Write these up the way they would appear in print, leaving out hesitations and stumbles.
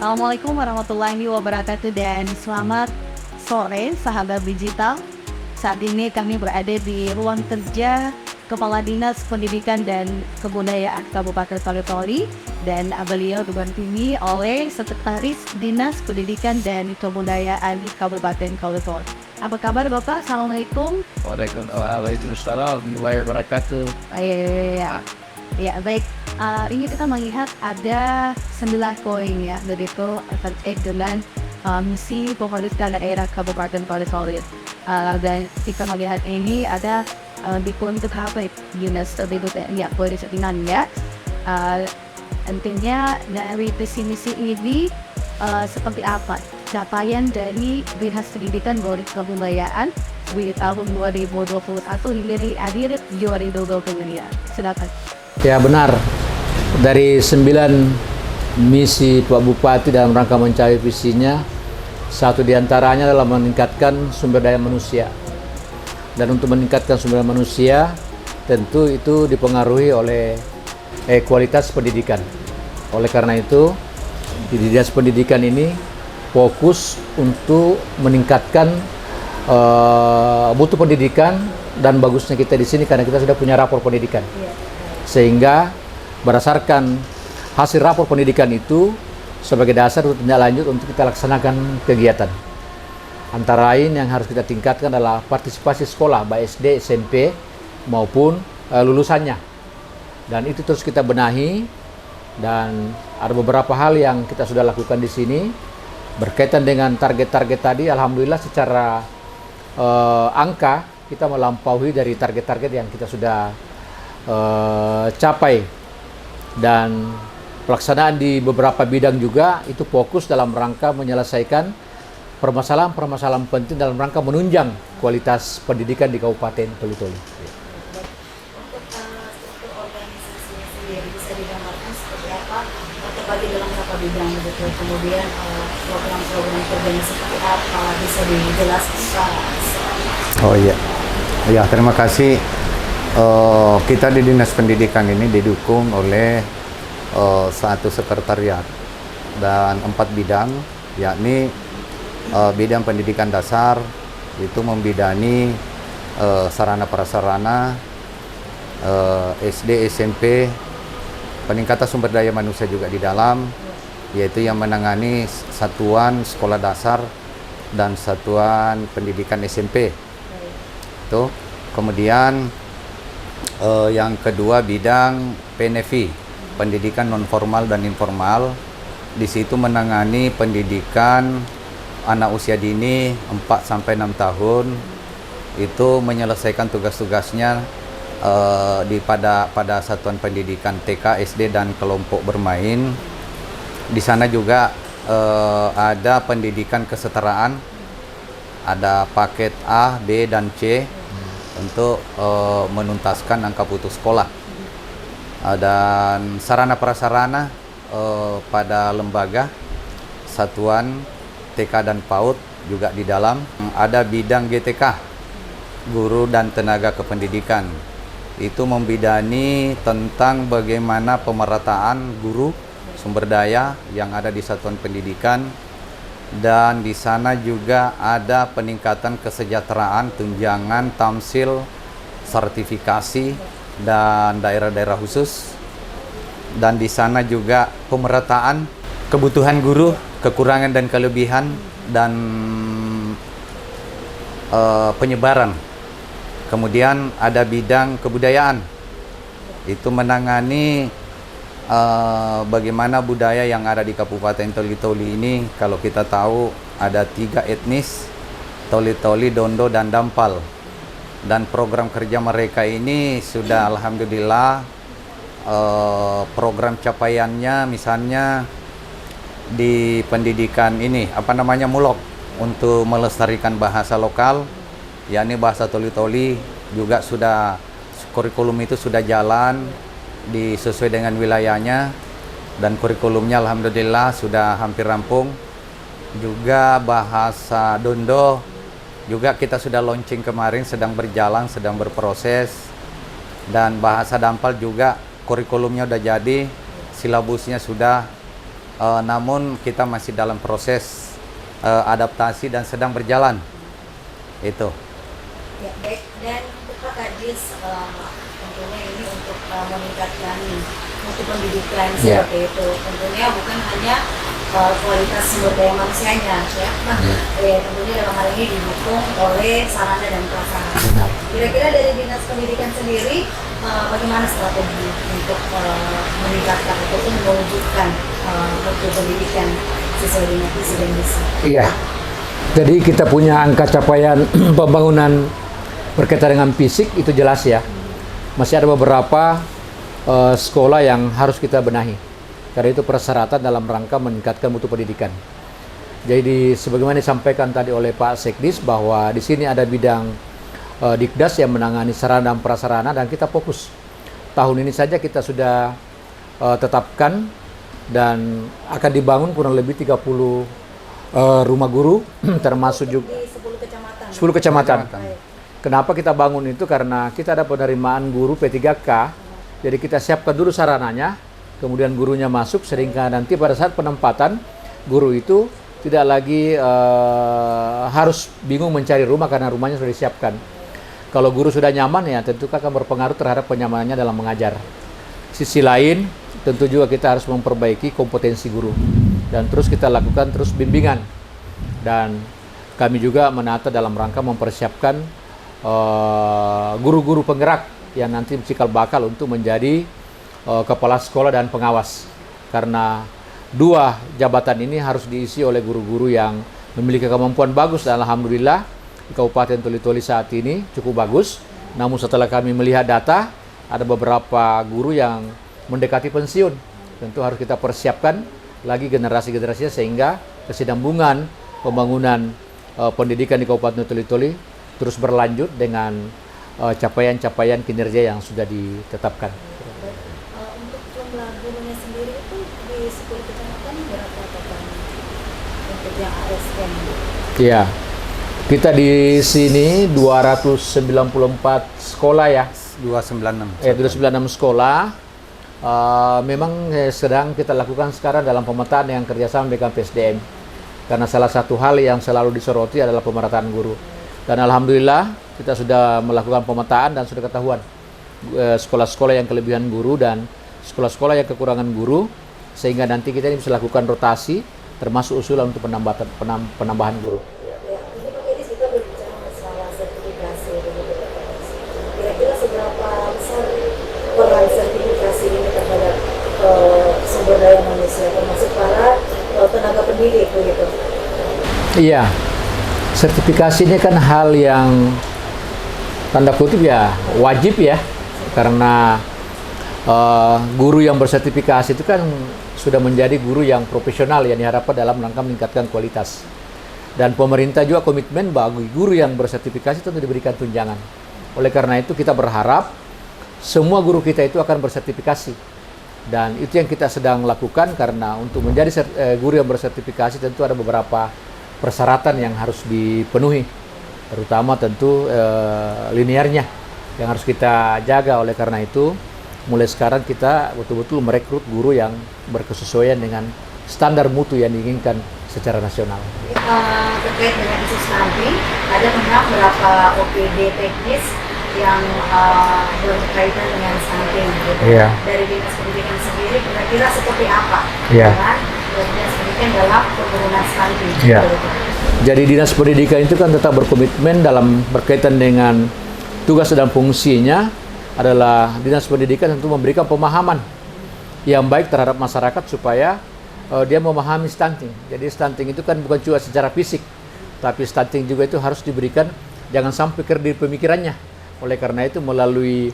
Assalamualaikum warahmatullahi wabarakatuh dan selamat sore sahabat digital. Saat ini kami berada di ruang kerja Kepala Dinas Pendidikan dan Kebudayaan Kabupaten Toli-Toli dan beliau didampingi oleh Sekretaris Dinas Pendidikan dan Kebudayaan Kabupaten Toli-Toli. Apa kabar Bapak? Assalamualaikum. Waalaikumsalam warahmatullahi wabarakatuh. Ya, baik. Ini kita melihat ada 9 poin ya, begitu terkait dengan misi pemerintah daerah Kabupaten Toli-Toli. Dan kita melihat ini ada di poin apa Dinas Pendidikan ya, poin setingannya. Intinya dari visi misi ini seperti apa capaian dari Dinas Pendidikan dan Kebudayaan di tahun 2021 hingga di akhir 2022. Silakan. Ya benar, dari 9 misi Pak Bupati dalam rangka mencapai visinya, satu diantaranya adalah meningkatkan sumber daya manusia. Dan untuk meningkatkan sumber daya manusia, tentu itu dipengaruhi oleh kualitas pendidikan. Oleh karena itu, di Dinas Pendidikan ini fokus untuk meningkatkan mutu pendidikan dan bagusnya kita di sini karena kita sudah punya rapor pendidikan. Sehingga berdasarkan hasil rapor pendidikan itu sebagai dasar untuk tindak lanjut untuk kita laksanakan kegiatan. Antara lain yang harus kita tingkatkan adalah partisipasi sekolah baik SD, SMP maupun lulusannya. Dan itu terus kita benahi dan ada beberapa hal yang kita sudah lakukan di sini berkaitan dengan target-target tadi. Alhamdulillah secara angka kita melampaui dari target-target yang kita sudah capai, dan pelaksanaan di beberapa bidang juga itu fokus dalam rangka menyelesaikan permasalahan-permasalahan penting dalam rangka menunjang kualitas pendidikan di Kabupaten Toli-Toli. Struktur organisasinya sendiri bisa digambarkan seperti apa, terbagi dalam berapa bidang begitu, kemudian program-program kerjanya seperti apa, bisa dijelaskan Pak? Oh iya, ya terima kasih. Kita di Dinas Pendidikan ini didukung oleh satu sekretariat dan 4 bidang, yakni bidang pendidikan dasar itu membidani sarana prasarana, SD, SMP, peningkatan sumber daya manusia juga di dalam, yaitu yang menangani satuan sekolah dasar dan satuan pendidikan SMP. Itu kemudian yang kedua bidang PNFI, pendidikan non formal dan informal. Di situ menangani pendidikan anak usia dini 4 sampai 6 tahun. Itu menyelesaikan tugas-tugasnya pada satuan pendidikan TK, SD dan kelompok bermain. Di sana juga ada pendidikan kesetaraan, ada paket A, B dan C untuk menuntaskan angka putus sekolah. Dan sarana prasarana pada lembaga satuan TK dan PAUD juga di dalam. Ada bidang GTK, guru dan tenaga kependidikan. Itu membidani tentang bagaimana pemerataan guru sumber daya yang ada di satuan pendidikan. Dan di sana juga ada peningkatan kesejahteraan, tunjangan, tamsil, sertifikasi, dan daerah-daerah khusus. Dan di sana juga pemerataan kebutuhan guru, kekurangan dan kelebihan, dan penyebaran. Kemudian ada bidang kebudayaan, itu menangani bagaimana budaya yang ada di Kabupaten Toli-Toli ini. Kalau kita tahu ada 3 etnis, Toli-Toli, Dondo, dan Dampal. Dan program kerja mereka ini sudah alhamdulillah program capaiannya misalnya di pendidikan ini MULOK untuk melestarikan bahasa lokal, yakni bahasa Toli-Toli juga sudah kurikulum itu sudah jalan sesuai dengan wilayahnya, dan kurikulumnya alhamdulillah sudah hampir rampung. Juga bahasa Dondo juga kita sudah launching kemarin, sedang berjalan, sedang berproses. Dan bahasa Dampal juga kurikulumnya udah jadi, silabusnya sudah namun kita masih dalam proses adaptasi dan sedang berjalan. Itu. Ya, baik. Dan untuk Pak Kadis, tentunya ini untuk meningkatkan mutu pendidikan seperti itu. Tentunya bukan hanya kualitas sumber daya manusianya, ya. Nah, tentunya dalam hal ini didukung oleh sarana dan prasarana. Kira-kira dari Dinas Pendidikan sendiri, bagaimana strategi untuk meningkatkan ataupun mewujudkan mutu pendidikan sesuai dengan visi dan misi? Iya. Jadi kita punya angka capaian pembangunan berkaitan dengan fisik itu jelas ya. Masih ada beberapa sekolah yang harus kita benahi. Karena itu persyaratan dalam rangka meningkatkan mutu pendidikan. Jadi sebagaimana disampaikan tadi oleh Pak Sekdis bahwa di sini ada bidang Dikdas yang menangani sarana dan prasarana dan kita fokus. Tahun ini saja kita sudah tetapkan dan akan dibangun kurang lebih 30 rumah guru termasuk juga Di 10 kecamatan. 10 kecamatan. Baik. Kenapa kita bangun itu? Karena kita ada penerimaan guru P3K. Jadi kita siapkan dulu sarananya, kemudian gurunya masuk sehingga nanti pada saat penempatan guru itu tidak lagi harus bingung mencari rumah karena rumahnya sudah disiapkan. Kalau guru sudah nyaman ya tentu akan berpengaruh terhadap kenyamanannya dalam mengajar. Sisi lain tentu juga kita harus memperbaiki kompetensi guru dan terus kita lakukan terus bimbingan, dan kami juga menata dalam rangka mempersiapkan guru-guru penggerak yang nanti cikal bakal untuk menjadi kepala sekolah dan pengawas, karena dua jabatan ini harus diisi oleh guru-guru yang memiliki kemampuan bagus dan alhamdulillah di Kabupaten Toli-Toli saat ini cukup bagus. Namun setelah kami melihat data ada beberapa guru yang mendekati pensiun, tentu harus kita persiapkan lagi generasi-generasinya sehingga kesinambungan pembangunan pendidikan di Kabupaten Toli-Toli terus berlanjut dengan capaian-capaian kinerja yang sudah ditetapkan. Untuk jumlah gurunya sendiri itu di 10 kecamatan berapa totalnya untuk yang ASN? Iya, kita di sini 294 sekolah ya. 296. 296 sekolah. Memang sedang kita lakukan sekarang dalam pemetaan yang kerjasama dengan PSDM. Karena salah satu hal yang selalu disoroti adalah pemerataan guru. Dan alhamdulillah kita sudah melakukan pemetaan dan sudah ketahuan sekolah-sekolah yang kelebihan guru dan sekolah-sekolah yang kekurangan guru, sehingga nanti kita ini bisa lakukan rotasi termasuk usulan untuk penambahan guru. Ya, ini Pak Kadis kita berbicara masalah sertifikasi. Kira-kira seberapa besar peran sertifikasi ini terhadap sumber daya manusia, termasuk para tenaga pendidik begitu? Iya, sertifikasi ini kan hal yang tanda kutip ya wajib ya, karena guru yang bersertifikasi itu kan sudah menjadi guru yang profesional yang diharapkan dalam rangka meningkatkan kualitas. Dan pemerintah juga komitmen bagi guru yang bersertifikasi tentu diberikan tunjangan. Oleh karena itu kita berharap semua guru kita itu akan bersertifikasi. Dan itu yang kita sedang lakukan, karena untuk menjadi guru yang bersertifikasi tentu ada beberapa persyaratan yang harus dipenuhi. Terutama tentu linearnya yang harus kita jaga. Oleh karena itu mulai sekarang kita betul-betul merekrut guru yang berkesesuaian dengan standar mutu yang diinginkan secara nasional. Terkait dengan isu stunting, ada memang beberapa OPD teknis yang berkaitan dengan stunting. Gitu. Iya. Dari Dinas Pendidikan sendiri, kira-kira seperti apa Iya. dengan Dinas Pendidikan dalam penurunan stunting? Iya. Gitu. Jadi Dinas Pendidikan itu kan tetap berkomitmen dalam berkaitan dengan tugas dan fungsinya adalah Dinas Pendidikan tentu memberikan pemahaman yang baik terhadap masyarakat supaya dia memahami stunting. Jadi stunting itu kan bukan cuma secara fisik, tapi stunting juga itu harus diberikan jangan sampai di pemikirannya. Oleh karena itu melalui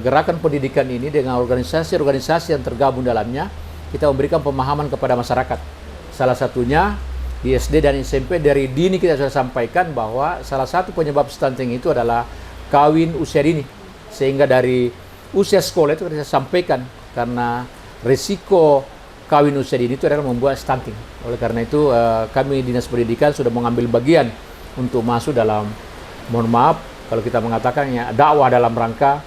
gerakan pendidikan ini dengan organisasi-organisasi yang tergabung dalamnya, kita memberikan pemahaman kepada masyarakat. Salah satunya di SD dan SMP dari dini kita sudah sampaikan bahwa salah satu penyebab stunting itu adalah kawin usia dini. Sehingga dari usia sekolah itu kita sampaikan, karena risiko kawin usia dini itu adalah membuat stunting. Oleh karena itu kami Dinas Pendidikan sudah mengambil bagian untuk masuk dalam, mohon maaf kalau kita mengatakannya, dakwah dalam rangka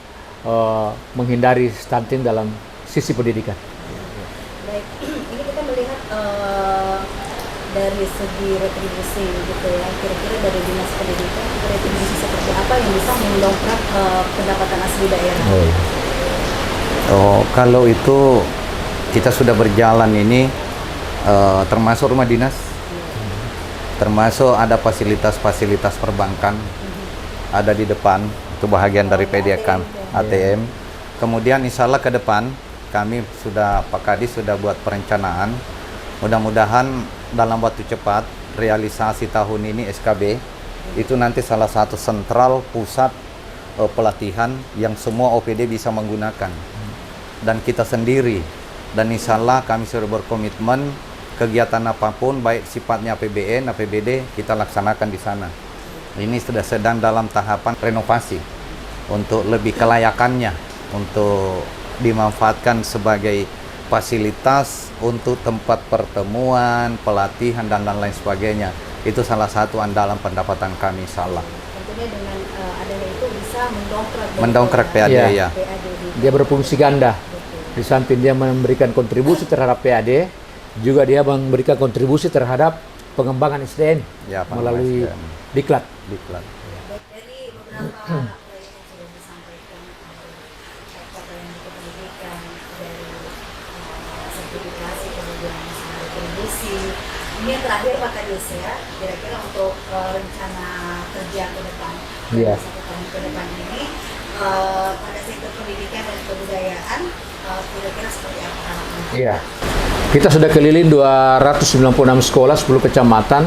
menghindari stunting dalam sisi pendidikan. Baik, ini kita melihat dari segi retribusi gitu ya, kira-kira dari dinas pendidikan retribusi seperti apa yang bisa mendongkrak pendapatan asli daerah? Oh, kalau itu kita sudah berjalan ini termasuk rumah dinas, termasuk ada fasilitas-fasilitas perbankan ada di depan, itu bahagian dari PDK ATM. Kemudian insya Allah ke depan kami sudah, Pak Kadis sudah buat perencanaan, mudah-mudahan dalam waktu cepat realisasi tahun ini SKB itu nanti salah satu sentral pusat pelatihan yang semua OPD bisa menggunakan, dan kita sendiri, dan insya Allah kami sudah berkomitmen kegiatan apapun baik sifatnya APBN, APBD kita laksanakan di sana. Ini sudah sedang dalam tahapan renovasi untuk lebih kelayakannya untuk dimanfaatkan sebagai fasilitas untuk tempat pertemuan, pelatihan, dan lain sebagainya. Itu salah satu andalan pendapatan kami, insya Allah. Tentunya dengan adanya itu bisa mendongkrak PAD ya. Dia berfungsi ganda. Di samping dia memberikan kontribusi terhadap PAD, juga dia memberikan kontribusi terhadap pengembangan SDM Ya, melalui diklat. Dari beberapa proyek yang sudah disampaikan, capaian pendidikan, dari sertifikasi, kemudian retribusi. Ini yang terakhir Pak Kadis ya, kira-kira untuk rencana kerja ke depan, Iya. 1 tahun ke depan ini pada sektor pendidikan dan kebudayaan, kira-kira seperti apa harapannya? Iya. Kita sudah keliling 296 sekolah, 10 kecamatan.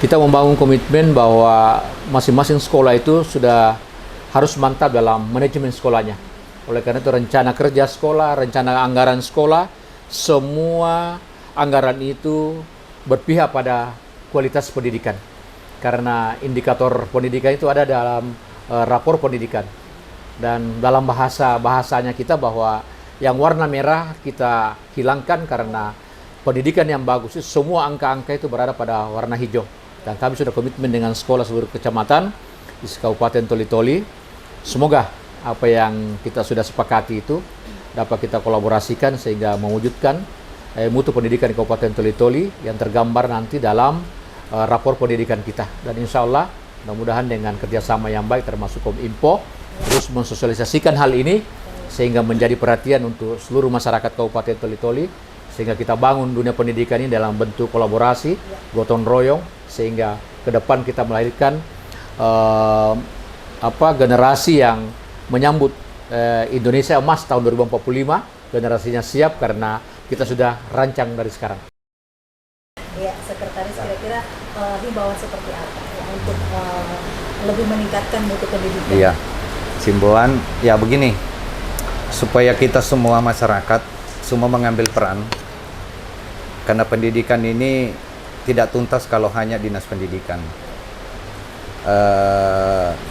Kita membangun komitmen bahwa masing-masing sekolah itu sudah harus mantap dalam manajemen sekolahnya. Oleh karena itu rencana kerja sekolah, rencana anggaran sekolah, semua anggaran itu berpihak pada kualitas pendidikan. Karena indikator pendidikan itu ada dalam rapor pendidikan. Dan dalam bahasanya kita bahwa yang warna merah kita hilangkan karena pendidikan yang bagus itu semua angka-angka itu berada pada warna hijau. Dan kami sudah komitmen dengan sekolah seluruh kecamatan di Kabupaten Toli-Toli. Semoga apa yang kita sudah sepakati itu dapat kita kolaborasikan sehingga mewujudkan mutu pendidikan di Kabupaten Toli-Toli yang tergambar nanti dalam rapor pendidikan kita. Dan insya Allah mudah-mudahan dengan kerjasama yang baik termasuk Kominfo terus mensosialisasikan hal ini sehingga menjadi perhatian untuk seluruh masyarakat Kabupaten Toli-Toli, sehingga kita bangun dunia pendidikan ini dalam bentuk kolaborasi, gotong royong, sehingga ke depan kita melahirkan generasi yang menyambut Indonesia Emas tahun 2045. Generasinya siap karena kita sudah rancang dari sekarang. Ya, Sekretaris, kira-kira himbauan seperti apa ya, untuk lebih meningkatkan mutu pendidikan? Iya, himbauan ya begini, supaya kita semua masyarakat semua mengambil peran, karena pendidikan ini tidak tuntas kalau hanya dinas pendidikan.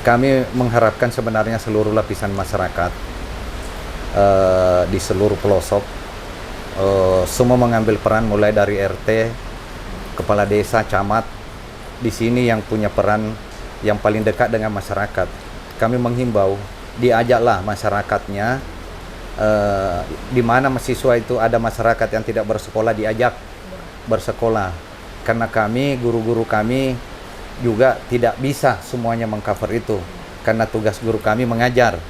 Kami mengharapkan sebenarnya seluruh lapisan masyarakat di seluruh pelosok semua mengambil peran, mulai dari RT, kepala desa, camat. Di sini yang punya peran yang paling dekat dengan masyarakat. Kami menghimbau, diajaklah masyarakatnya. Di mana mahasiswa itu ada masyarakat yang tidak bersekolah, diajak bersekolah, karena kami, guru-guru kami juga tidak bisa semuanya mengcover itu, karena tugas guru kami mengajar.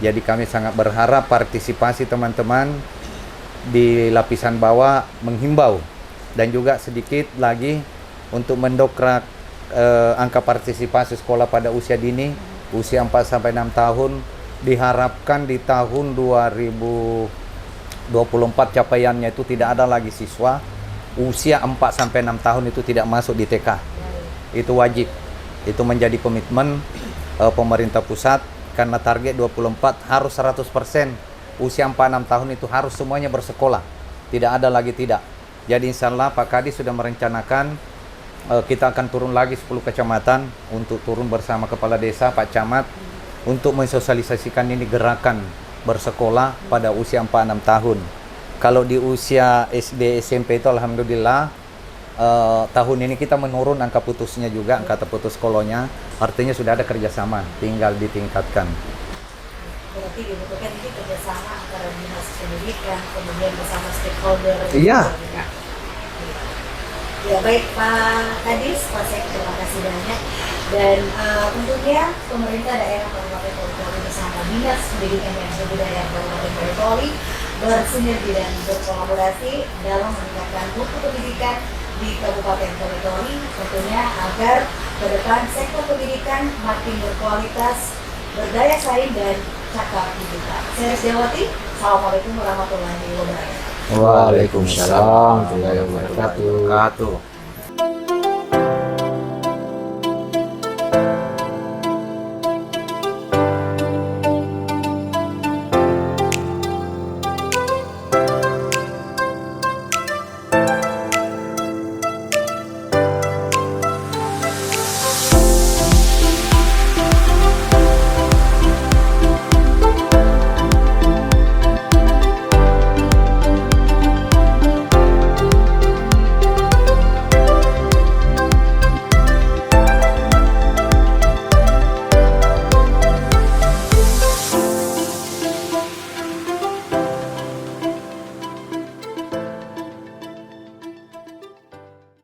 Jadi kami sangat berharap partisipasi teman-teman di lapisan bawah menghimbau, dan juga sedikit lagi untuk mendongkrak angka partisipasi sekolah pada usia dini, usia 4-6 tahun. Diharapkan di tahun 2024 capaiannya itu tidak ada lagi siswa usia 4-6 tahun itu tidak masuk di TK. Itu wajib. Itu menjadi komitmen pemerintah pusat, karena target 24 harus 100%. Usia 4-6 tahun itu harus semuanya bersekolah. Tidak ada lagi tidak. Jadi insya Allah Pak Kadis sudah merencanakan kita akan turun lagi 10 kecamatan untuk turun bersama kepala desa, Pak Camat, untuk mensosialisasikan ini gerakan bersekolah pada usia 4-6 tahun. Kalau di usia SD, SMP itu alhamdulillah tahun ini kita menurun angka putusnya juga, angka terputus sekolahnya. Artinya sudah ada kerjasama, tinggal ditingkatkan. Berarti dibutuhkan ini kerjasama antara dinas pendidikan, kemudian bersama stakeholder. Iya. Ya baik Pak Kadis, Pak Sek, terima kasih banyak. Dan tentunya pemerintah daerah Kabupaten Boyolali bersama Dinas Pendidikan dan Kebudayaan Kabupaten Boyolali bersinergi dan berkolaborasi dalam meningkatkan mutu pendidikan di Kabupaten Boyolali, tentunya agar ke depan sektor pendidikan makin berkualitas, berdaya saing dan cakap digital. Saya Dewati, Assalamualaikum warahmatullahi wabarakatuh. Waalaikumsalam warahmatullahi wabarakatuh.